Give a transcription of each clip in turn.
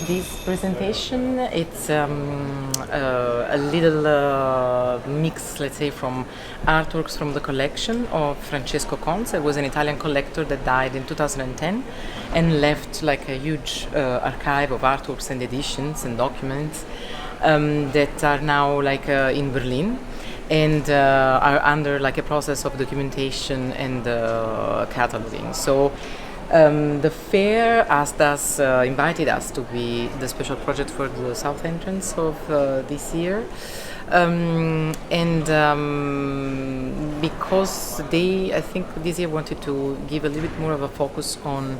This presentation, it's a little mix, let's say, from artworks from the collection of Francesco Conz. It was an Italian collector that died in 2010 and left like a huge archive of artworks and editions and documents that are now like in Berlin and are under like a process of documentation and cataloging. So the fair invited us to be the special project for the south entrance of this year. Because they, I think this year wanted to give a little bit more of a focus on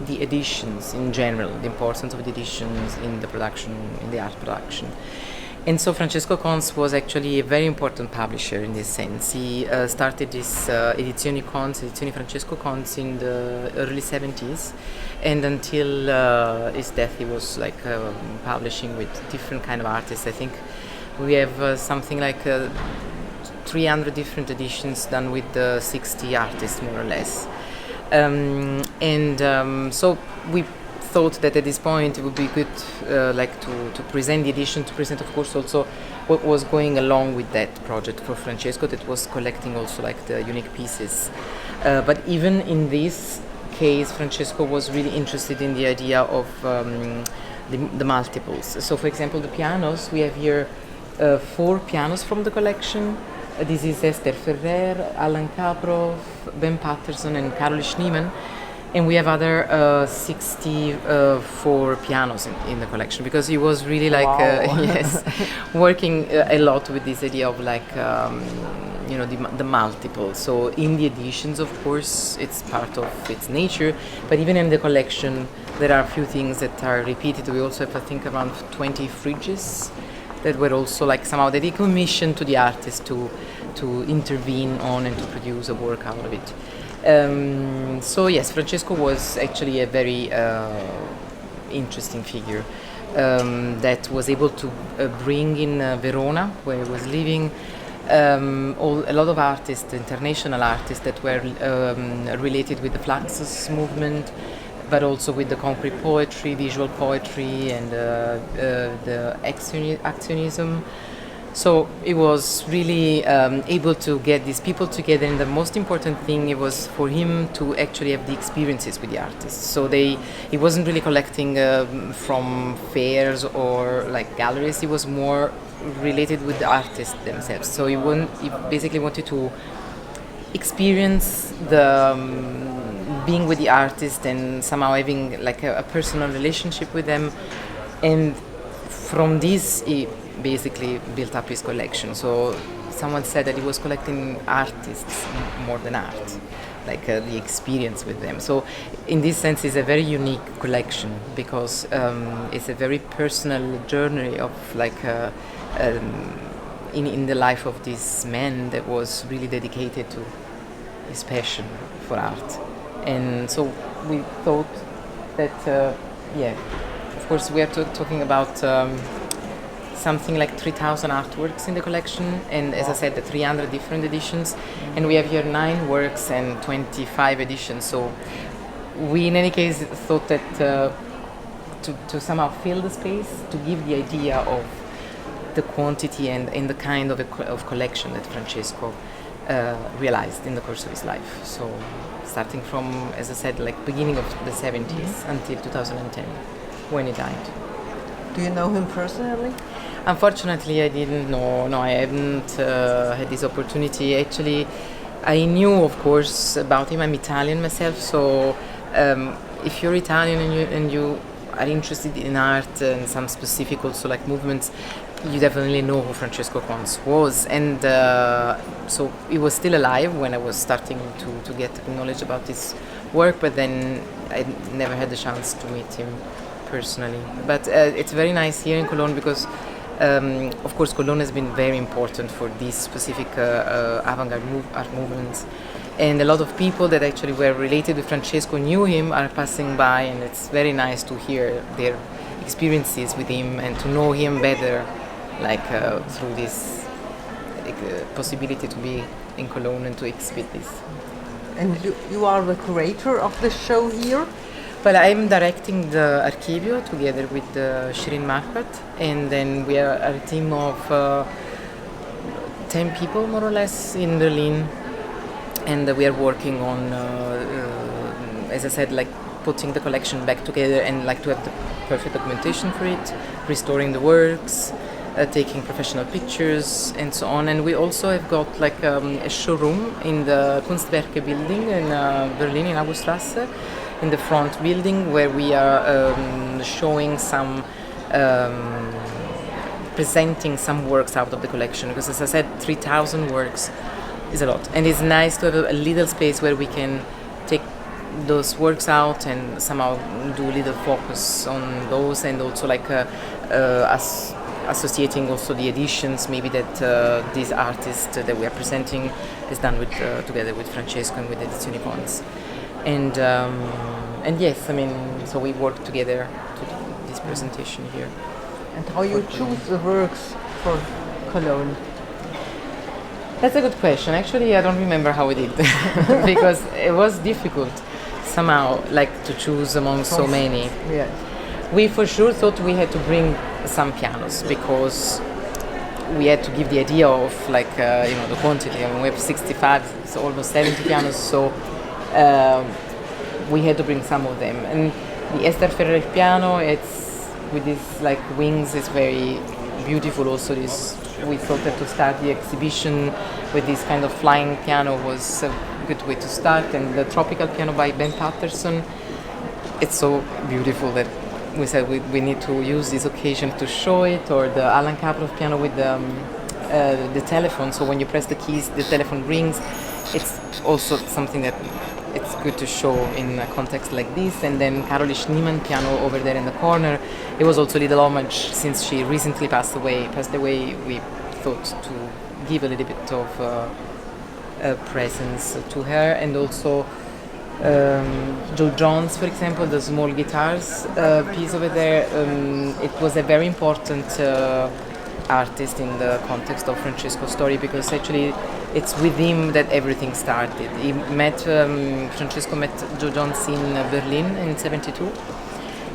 the editions in general, the importance of the editions in the production, in the art production. And so Francesco Conz was actually a very important publisher in this sense. He started this Edizioni Francesco Conz in the early 70s, and until his death he was like publishing with different kind of artists. I think we have something like 300 different editions done with 60 artists more or less. So we thought that at this point it would be good to present the edition, to present of course also what was going along with that project for Francesco, that was collecting also like the unique pieces. But even in this case, Francesco was really interested in the idea of the multiples. So for example, the pianos, we have here 4 pianos from the collection. This is Esther Ferrer, Alan Kaprow, Ben Patterson and Karol Schneemann. And we have other 64 pianos in the collection, because he was really like working a lot with this idea of like the multiple. So in the editions, of course, it's part of its nature, but even in the collection there are a few things that are repeated. We also have, I think, around 20 fridges that were also like somehow that he commissioned to the artist to intervene on and to produce a work out of it. So yes, Francesco was actually a very interesting figure that was able to bring in Verona, where he was living, a lot of artists, international artists that were related with the Fluxus movement, but also with the concrete poetry, visual poetry, and the actionism. So it was really able to get these people together, and the most important thing, it was for him to actually have the experiences with the artists. So he wasn't really collecting from fairs or like galleries. He was more related with the artists themselves. So he basically wanted to experience the being with the artist and somehow having like a personal relationship with them, and from this he basically built up his collection. So someone said that he was collecting artists more than art, like the experience with them. So in this sense it's a very unique collection, because it's a very personal journey of like in the life of this man that was really dedicated to his passion for art. And so we thought that of course we are talking about something like 3,000 artworks in the collection, and as I said, the 300 different editions, and we have here 9 works and 25 editions. So we in any case thought that to somehow fill the space, to give the idea of the quantity and the kind of collection that Francesco realized in the course of his life. So starting from, as I said, like beginning of the 70s until 2010 when he died. Do you know him personally? Unfortunately, I didn't know. No, I haven't had this opportunity. Actually, I knew, of course, about him. I'm Italian myself, so if you're Italian and you are interested in art and some specific also like movements, you definitely know who Francesco Conz was. And so he was still alive when I was starting to get knowledge about his work, but then I never had the chance to meet him personally. But it's very nice here in Cologne, because of course Cologne has been very important for these specific avant-garde art movements, and a lot of people that actually were related with Francesco knew him are passing by, and it's very nice to hear their experiences with him and to know him better, like through this possibility to be in Cologne and to exhibit this. And you are the curator of the show here? Well, I'm directing the Archivio together with Shirin Marpat, and then we are a team of 10 people more or less in Berlin, and we are working on, as I said, like putting the collection back together and like to have the perfect documentation for it, restoring the works, taking professional pictures and so on. And we also have got like a showroom in the Kunstwerke building in Berlin, in Auguststrasse, in the front building, where we are showing some, presenting some works out of the collection. Because as I said, 3,000 works is a lot. And it's nice to have a little space where we can take those works out and somehow do a little focus on those, and also like associating also the editions maybe that this artist that we are presenting has done with together with Francesco and with Archivio Conz. And yes, I mean, so we work together to do this presentation here. And how you choose the works for Cologne? That's a good question. Actually, I don't remember how we did because it was difficult somehow, like to choose among so many. Yes. We for sure thought we had to bring some pianos because we had to give the idea of like the quantity. I mean, we have 65, so almost 70 pianos, so we had to bring some of them. And the Esther Ferrer piano, it's with these like wings, is very beautiful. Also, this we thought that to start the exhibition with this kind of flying piano was a good way to start. And the tropical piano by Ben Patterson, it's so beautiful that we said we need to use this occasion to show it. Or the Alan Kaproff piano with the telephone, so when you press the keys the telephone rings. It's also something that it's good to show in a context like this. And then Caroline Schneemann piano over there in the corner, it was also a little homage since she recently passed away. We thought to give a little bit of presence to her. And also Joe Jones, for example, the small guitars piece over there, it was a very important artist in the context of Francesco's story, because actually it's with him that everything started. He met, Francesco met Joe Jones in Berlin in '72,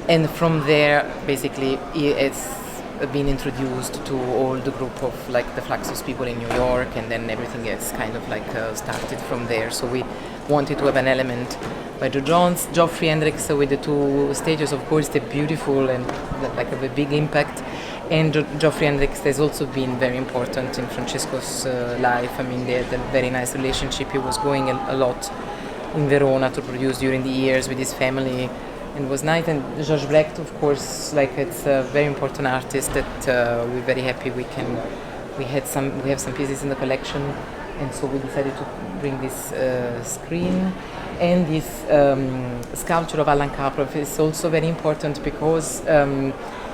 and from there basically he has been introduced to all the group of like the Fluxus people in New York, and then everything has kind of like started from there. So we wanted to have an element by Joe Jones. Geoffrey Hendricks with the two stages, of course, they're beautiful and like have a big impact. And Geoffrey Hendricks has also been very important in Francesco's life. I mean, they had a very nice relationship. He was going a lot in Verona to produce during the years with his family, and it was nice. And George Brecht, of course, like it's a very important artist that we're very happy we have some pieces in the collection, and so we decided to bring this screen. And this sculpture of Alan Kaproff is also very important because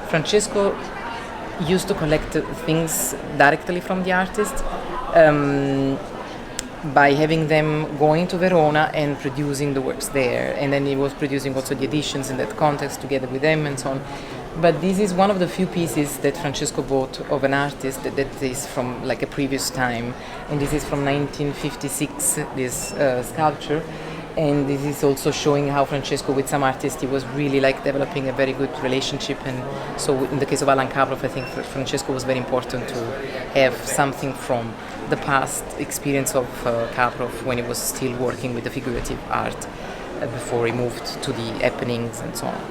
Francesco used to collect things directly from the artist by having them going to Verona and producing the works there, and then he was producing also the editions in that context together with them and so on. But this is one of the few pieces that Francesco bought of an artist that is from like a previous time, and this is from 1956, this sculpture. And this is also showing how Francesco, with some artists, he was really like developing a very good relationship. And so in the case of Alan Kaproff, I think for Francesco was very important to have something from the past experience of Kaproff when he was still working with the figurative art before he moved to the happenings and so on.